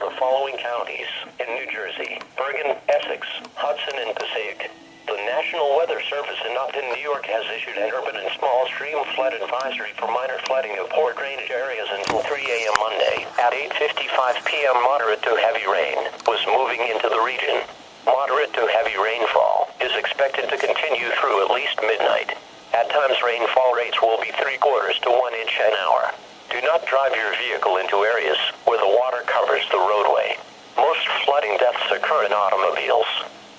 The following counties in New Jersey: Bergen, Essex, Hudson, and Passaic. The National Weather Service in Upton, New York has issued an urban and small stream flood advisory for minor flooding of poor drainage areas until 3 a.m. Monday. At 8:55 p.m., moderate to heavy rain was moving into the region. Moderate to heavy rainfall is expected to continue through at least midnight. At times, rainfall rates will be 3/4 to 1 inch an hour. Do not drive your vehicle into areas where the water covers the roadway. Most flooding deaths occur in automobiles.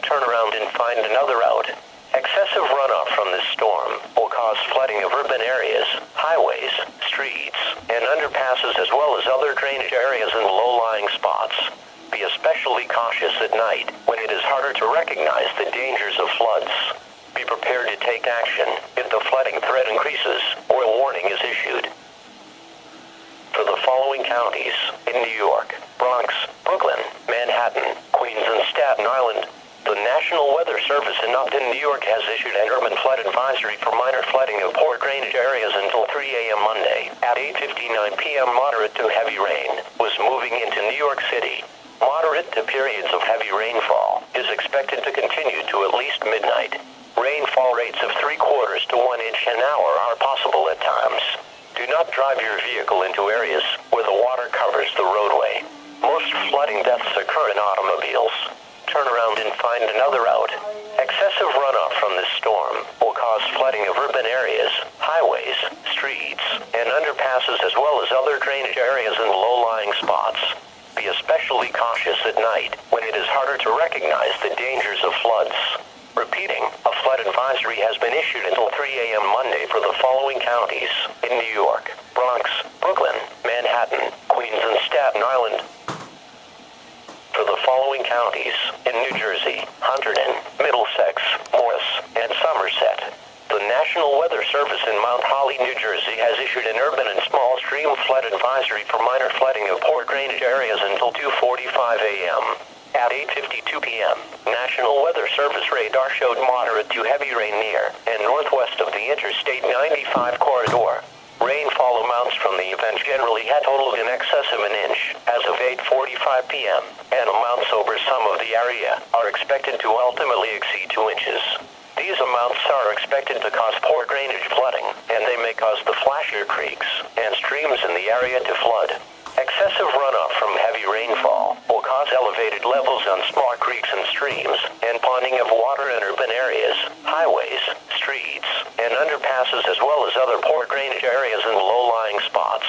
Turn around and find another route. Excessive runoff from this storm will cause flooding of urban areas, highways, streets, and underpasses, as well as other drainage areas and low-lying spots. Be especially cautious at night when it is harder to recognize the dangers of floods. Be prepared to take action if the flooding threat increases or a warning is issued. For the following counties in New York: Bronx, Brooklyn, Manhattan, Queens, and Staten Island. The National Weather Service in Upton, New York has issued an urban flood advisory for minor flooding of poor drainage areas until 3 a.m. Monday. At 8:59 p.m., moderate to heavy rain was moving into New York City. Moderate to periods of heavy rainfall is expected to continue to at least midnight. Rainfall rates of 3/4 to 1 inch an hour are possible at times. Do not drive your vehicle into areas where the water covers the roadway. Most flooding deaths occur in automobiles. Turn around and find another route. Excessive runoff from this storm will cause flooding of urban areas, highways, streets, and underpasses, as well as other drainage areas and low-lying spots. Be especially cautious at night when it is harder to recognize the dangers of floods. Repeating, a flood advisory has been issued until 3 a.m. Monday for the following counties in New York: Bronx, Brooklyn, Manhattan, Queens, and Staten Island. For the following counties in New Jersey: Hunterdon, Middlesex, Morris, and Somerset. The National Weather Service in Mount Holly, New Jersey has issued an urban and small stream flood advisory for minor flooding of poor drainage areas until 2:45 a.m. At 8:52 p.m., National Weather Service radar showed moderate to heavy rain near and northwest of the Interstate 95 corridor. Rainfall amounts from the event generally had totaled in excess of an inch as of 8:45 p.m., and amounts over some of the area are expected to ultimately exceed 2 inches. These amounts are expected to cause poor drainage flooding, and they may cause the flasher creeks and streams in the area to flood. Excessive runoff from heavy rainfall will cause elevated levels on small creeks and streams, and ponding of water in urban areas, highways, streets, and underpasses, as well as other poor drainage areas and low-lying spots.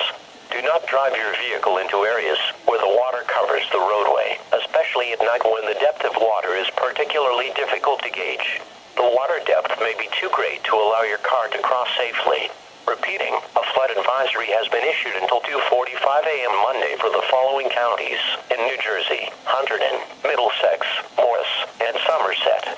Do not drive your vehicle into areas where the water covers the roadway, especially at night when the depth of water is particularly difficult to gauge. The water depth may be too great to allow your car to cross safely. Repeating, a flood advisory has been issued until 2:45 a.m. Monday for the following counties in New Jersey: Hunterdon, Middlesex, Morris, and Somerset.